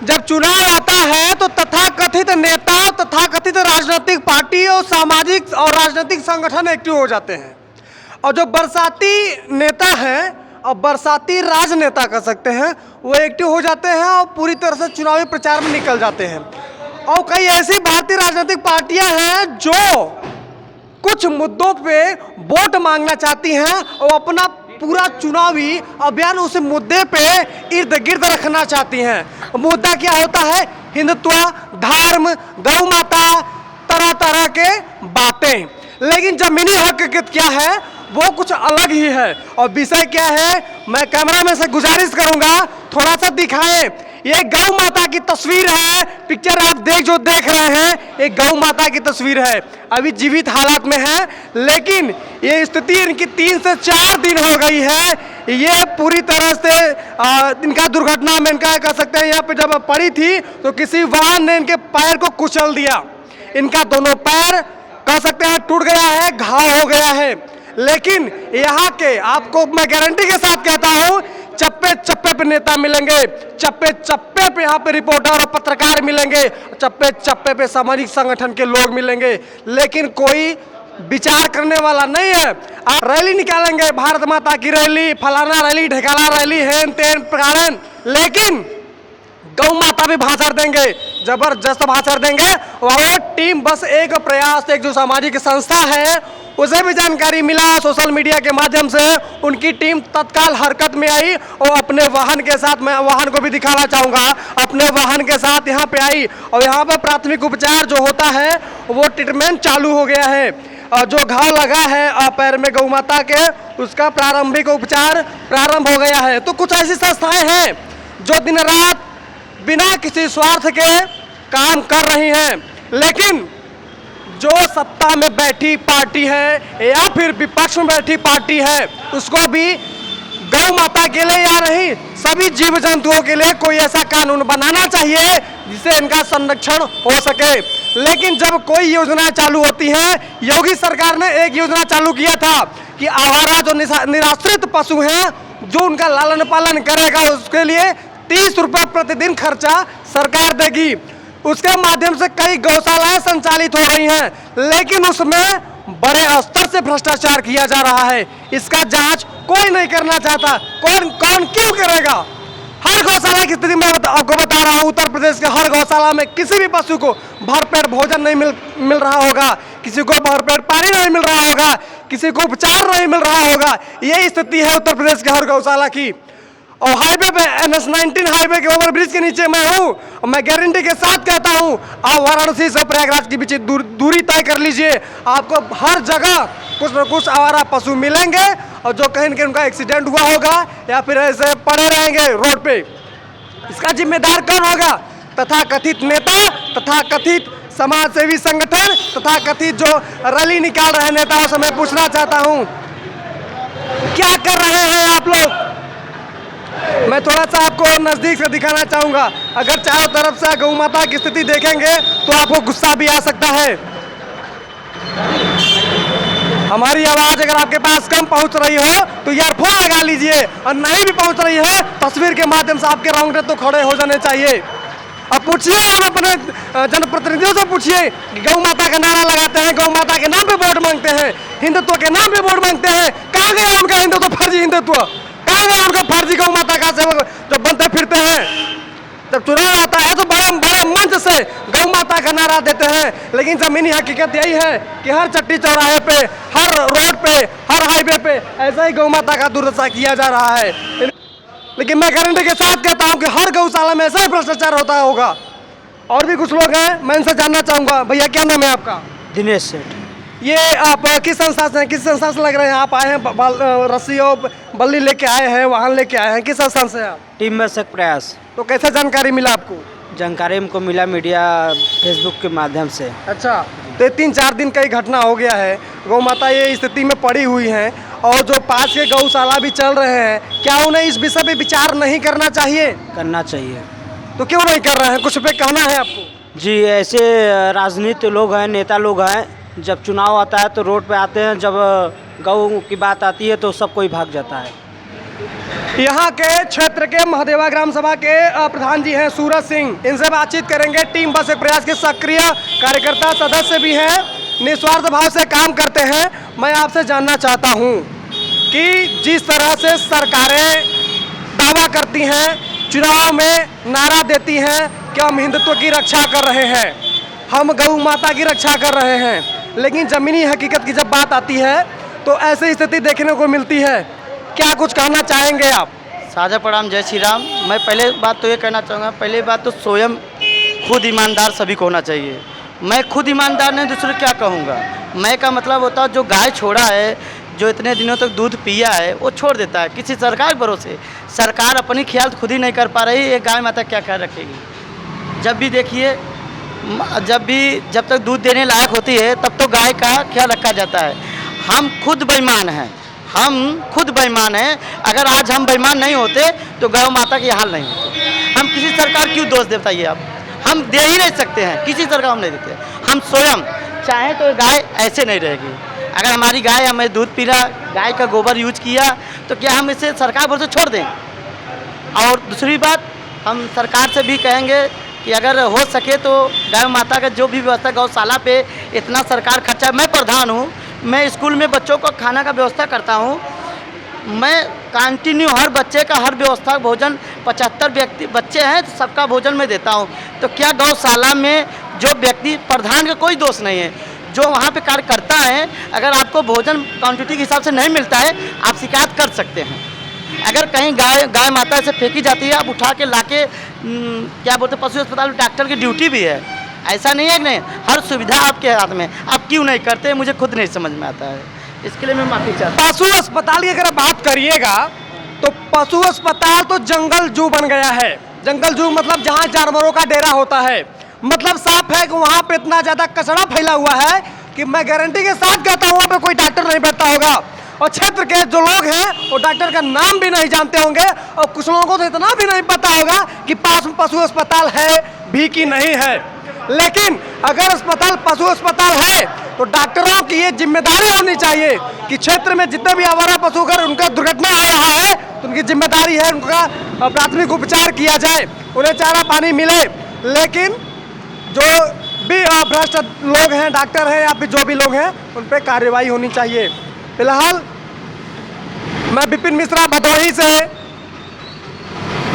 जब चुनाव आता है तो तथाकथित नेता, तथाकथित राजनीतिक पार्टी और सामाजिक और राजनीतिक संगठन एक्टिव हो जाते हैं। और जो बरसाती नेता हैं और बरसाती राजनेता कर सकते हैं, वो एक्टिव हो जाते हैं और पूरी तरह से चुनावी प्रचार में निकल जाते हैं। और कई ऐसी भारतीय राजनीतिक पार्टियां हैं जो कुछ मुद्दों पे वोट मांगना चाहती हैं और अपना पूरा चुनावी अभियान उस मुद्दे पे इर्द गिर्द रखना चाहती हैं। मुद्दा क्या होता है? हिंदुत्व, धर्म, गौ माता, तरह तरह के बातें। लेकिन जमीनी हकीकत क्या है वो कुछ अलग ही है। और विषय क्या है, मैं कैमरामैन से गुजारिश करूंगा थोड़ा सा दिखाएं। ये गौ माता की तस्वीर है, पिक्चर आप जो देख रहे हैं ये गौ माता की तस्वीर है। अभी जीवित हालात में है, लेकिन ये स्थिति इनकी 3 से 4 दिन हो गई है। ये पूरी तरह से इनका दुर्घटना में इनका कह सकते हैं यहाँ पे जब पड़ी थी तो किसी वाहन ने इनके पैर को कुचल दिया। इनका दोनों पैर कह सकते हैं टूट गया है, घाव हो गया है। लेकिन यहाँ के आपको मैं गारंटी के साथ कहता हूँ चप्पे चप्पे पे नेता मिलेंगे, चप्पे चप्पे पे यहाँ पे रिपोर्टर और पत्रकार मिलेंगे, चप्पे चप्पे पे सामाजिक संगठन के लोग मिलेंगे, लेकिन कोई विचार करने वाला नहीं है। आप रैली निकालेंगे, भारत माता की रैली, फलाना रैली, ढेकाला रैली, हेन तेन प्रकारन, लेकिन गौ माता भी भाषण देंगे, जबरदस्त भाषण देंगे। और वो टीम बस एक प्रयास, एक जो सामाजिक संस्था है उसे भी जानकारी मिला सोशल मीडिया के माध्यम से, उनकी टीम तत्काल हरकत में आई और अपने वाहन के साथ, मैं वाहन को भी दिखाना चाहूँगा, अपने वाहन के साथ यहाँ पे आई और यहाँ पर प्राथमिक उपचार जो होता है वो ट्रीटमेंट चालू हो गया है। और जो घाव लगा है पैर में गौ माता के, उसका प्रारंभिक उपचार प्रारंभ हो गया है। तो कुछ ऐसी संस्थाएँ हैं जो दिन रात बिना किसी स्वार्थ के काम कर रही हैं, लेकिन जो सत्ता में बैठी पार्टी है या फिर विपक्ष में बैठी पार्टी है उसको भी गौ माता के लिए या नहीं सभी जीव जंतुओं के लिए कोई ऐसा कानून बनाना चाहिए जिससे इनका संरक्षण हो सके। लेकिन जब कोई योजना चालू होती है, योगी सरकार ने एक योजना चालू किया था कि आवारा जो निराश्रित पशु हैं जो उनका लालन पालन करेगा उसके लिए 30 रुपये प्रतिदिन खर्चा सरकार देगी। उसके माध्यम से कई गौशालाएं संचालित हो रही हैं, लेकिन उसमें बड़े स्तर से भ्रष्टाचार किया जा रहा है। इसका जांच कोई नहीं करना चाहता। कौन क्यों करेगा? हर गौशाला की स्थिति मैं आपको बता रहा हूँ, उत्तर प्रदेश के हर गौशाला में किसी भी पशु को भरपेट भोजन नहीं मिल रहा होगा, किसी को भरपेट पानी नहीं मिल रहा होगा, किसी को उपचार नहीं मिल रहा होगा। ये स्थिति है उत्तर प्रदेश के हर गौशाला की। और हाईवे पे NH-19 हाईवे के ओवरब्रिज के नीचे मैं हूँ और मैं गारंटी के साथ कहता हूँ, आप वाराणसी से प्रयागराज के बीच दूरी तय कर लीजिए, आपको हर जगह कुछ न कुछ आवारा पशु मिलेंगे और जो कहीं न कहीं उनका एक्सीडेंट हुआ होगा या फिर ऐसे पड़े रहेंगे रोड पे। इसका जिम्मेदार कौन होगा? तथाकथित नेता, तथाकथित समाज सेवी संगठन, तथाकथित जो रैली निकाल रहे नेताओं से मैं पूछना चाहता हूँ क्या कर रहे हैं आप लोग? मैं थोड़ा सा आपको नजदीक से दिखाना चाहूंगा। अगर चारों तरफ से गौ माता की स्थिति देखेंगे तो आपको गुस्सा भी आ सकता है। हमारी आवाज अगर आपके पास कम पहुंच रही हो तो ईयरफोन लगा लीजिए, और नहीं भी पहुंच रही है तस्वीर के माध्यम से आपके रोंगटे तो खड़े हो जाने चाहिए। अब पूछिए, हम अपने जनप्रतिनिधियों से पूछिए, गौ माता का नारा लगाते हैं, गौ माता के नाम पे वोट मांगते हैं, हिंदुत्व के नाम पे वोट मांगते हैं, कहाँ गया उनका हिंदुत्व, फर्जी हिंदुत्व? कहाँ गया उनका फर्जी गौ माता का सेवक जब बनते फिरते हैं? जब चुनाव आता है तो बड़े बड़े मंच से गौ माता का नारा देते हैं, लेकिन जमीनी हकीकत यही है कि हर चट्टी चौराहे पे, हर रोड पे, हर हाईवे पे ऐसा ही गौ माता का दुर्दशा किया जा रहा है। लेकिन मैं गारंटी के साथ कहता हूँ कि हर गौशाला में ऐसा ही भ्रष्टाचार होता होगा। और भी कुछ लोग हैं, मैं इनसे जानना चाहूँगा। भैया क्या नाम है आपका? दिनेश सेठ। ये आप किस संस्था से हैं? किस संस्था से लग रहे हैं आप आए हैं? रस्सी और बल्ली लेके आए हैं, वाहन लेके आए हैं, किस संस्था से आप? टीम में से प्रयास। तो कैसे जानकारी मिला आपको? जानकारी हमको मिला मीडिया फेसबुक के माध्यम से। अच्छा, तो 3-4 दिन का ही घटना हो गया है, गौ माता ये स्थिति में पड़ी हुई हैं और जो पास के गौशाला भी चल रहे हैं, क्या उन्हें इस विषय पे विचार नहीं करना चाहिए? करना चाहिए। तो क्यों नहीं कर रहे हैं? कुछ पे कहना है आपको? जी, ऐसे राजनीतिक लोग हैं, नेता लोग हैं, जब चुनाव आता है तो रोड पे आते हैं, जब गौ की बात आती है तो सब कोई भाग जाता है। यहाँ के क्षेत्र के महादेवा ग्राम सभा के प्रधान जी हैं सूरज सिंह, इनसे बातचीत करेंगे। टीम बस एक प्रयास के सक्रिय कार्यकर्ता सदस्य भी हैं, निस्वार्थ भाव से काम करते हैं। मैं आपसे जानना चाहता हूँ कि जिस तरह से सरकारें दावा करती हैं, चुनाव में नारा देती हैं कि हम हिंदुत्व की रक्षा कर रहे हैं, हम गौ माता की रक्षा कर रहे हैं, लेकिन ज़मीनी हकीकत की जब बात आती है तो ऐसी स्थिति देखने को मिलती है। क्या कुछ कहना चाहेंगे आप? साझा प्रणाम, जय श्री राम। मैं पहले बात तो ये कहना चाहूँगा, पहले बात तो स्वयं खुद ईमानदार सभी को होना चाहिए। मैं खुद ईमानदार नहीं, दूसरे क्या कहूँगा। मैं का मतलब होता है जो गाय छोड़ा है, जो इतने दिनों तक दूध पिया है, वो छोड़ देता है किसी सरकार के भरोसे। सरकार अपनी ख्याल खुद ही नहीं कर पा रही, ये गाय माता क्या ख्याल रखेगी। जब भी देखिए, जब तक दूध देने लायक होती है तब तो गाय का ख्याल रखा जाता है। हम खुद बेईमान हैं, हम खुद बेईमान हैं। अगर आज हम बेईमान नहीं होते तो गौ माता की हाल नहीं होती। हम किसी सरकार क्यों दोष दे बताइए आप। हम दे ही नहीं सकते हैं, किसी सरकार हम नहीं देते। हम स्वयं चाहें तो गाय ऐसे नहीं रहेगी। अगर हमारी गाय हमें दूध पीला, गाय का गोबर यूज किया, तो क्या हम इसे सरकार भरोसे छोड़ दें। और दूसरी बात, हम सरकार से भी कहेंगे कि अगर हो सके तो गाय माता का जो भी व्यवस्था, गौशाला पे इतना सरकार खर्चा, मैं प्रधान हूँ, मैं स्कूल में बच्चों को खाना का व्यवस्था करता हूँ। मैं कंटिन्यू हर बच्चे का हर व्यवस्था भोजन, 75 बच्चे हैं तो सबका भोजन मैं देता हूँ। तो क्या गौशाला में जो व्यक्ति, प्रधान का कोई दोष नहीं है, जो वहाँ पे कार्य करता है, अगर आपको भोजन क्वांटिटी के हिसाब से नहीं मिलता है, आप शिकायत कर सकते हैं। अगर कहीं गाय माता से फेंकी जाती है, आप उठा के लाके क्या बोलते हैं, पशु अस्पताल में डॉक्टर की ड्यूटी भी है। ऐसा नहीं है कि नहीं, हर सुविधा आपके हाथ में। आप क्यों नहीं करते, मुझे खुद नहीं समझ में आता है। इसके लिए मैं माफ़ी चाहता हूँ। पशु अस्पताल की अगर बात करिएगा तो पशु अस्पताल तो जंगल जू बन गया है। जंगल जू मतलब जहाँ जानवरों का डेरा होता है। मतलब साफ है कि वहाँ पे इतना ज़्यादा कचरा फैला हुआ है कि मैं गारंटी के साथ कहता हूँ वहाँ पे कोई डॉक्टर नहीं बैठता होगा। और क्षेत्र के जो लोग हैं वो डॉक्टर का नाम भी नहीं जानते होंगे, और कुछ लोगों को तो इतना भी नहीं पता होगा कि पास में पशु अस्पताल है भी कि नहीं है। लेकिन अगर अस्पताल पशु अस्पताल है तो डॉक्टरों की ये जिम्मेदारी होनी चाहिए कि क्षेत्र में जितने भी आवारा पशु अगर उनका दुर्घटना आ रहा है तो उनकी जिम्मेदारी है उनका प्राथमिक उपचार किया जाए, उन्हें चारा पानी मिले। लेकिन जो भी भ्रष्ट लोग हैं, डॉक्टर हैं या फिर जो भी लोग हैं, उन पर कार्रवाई होनी चाहिए। फिलहाल मैं विपिन मिश्रा भदोही से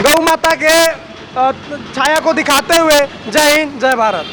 गौ माता के छाया को दिखाते हुए जय हिंद, जय भारत।